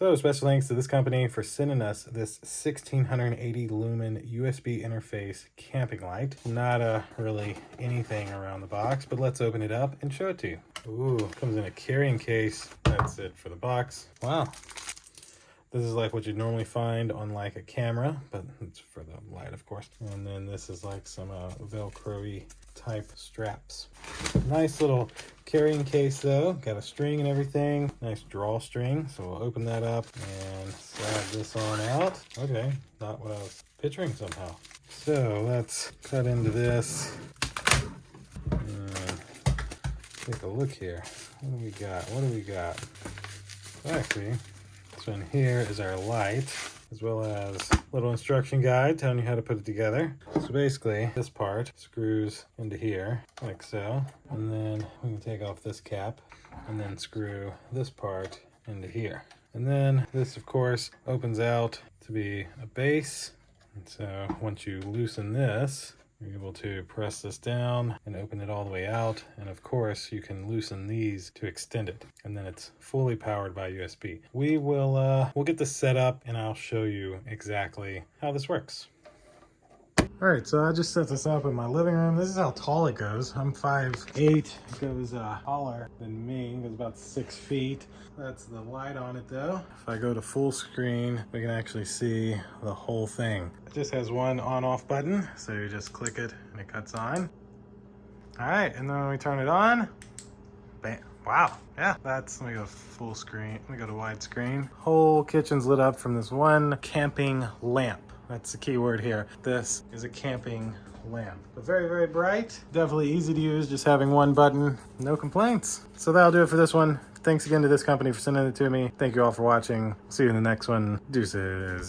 So special thanks to this company for sending us this 1680 lumen USB interface camping light. Not really anything around the box, but let's open it up and show it to you. Ooh, comes in a carrying case. That's it for the box. Wow. This is like what you'd normally find on like a camera, but it's for the light, of course. And then this is like some Velcro-y type straps. Nice little carrying case though. Got a string and everything. Nice drawstring. So we'll open that up and slide this on out. Okay, not what I was picturing somehow. So let's cut into this. Take a look here. What do we got? What do we got? Actually, so in here is our light, as well as a little instruction guide telling you how to put it together. So basically, this part screws into here, like so. And then we can take off this cap and then screw this part into here. And then this, of course, opens out to be a base. And so once you loosen this, you're able to press this down and open it all the way out. And of course, you can loosen these to extend it. And then it's fully powered by USB. We'll get this set up and I'll show you exactly how this works. All right, so I just set this up in my living room. This is how tall it goes. I'm 5'8". It goes taller than me. It goes about 6 feet. That's the light on it though. If I go to full screen, we can actually see the whole thing. It just has one on-off button, so you just click it and it cuts on. All right, and then when we turn it on, bam. Wow, yeah, let me go full screen. Let me go to widescreen. Whole kitchen's lit up from this one camping lamp. That's the key word here. This is a camping lamp. But very, very bright. Definitely easy to use, just having one button. No complaints. So that'll do it for this one. Thanks again to this company for sending it to me. Thank you all for watching. See you in the next one. Deuces.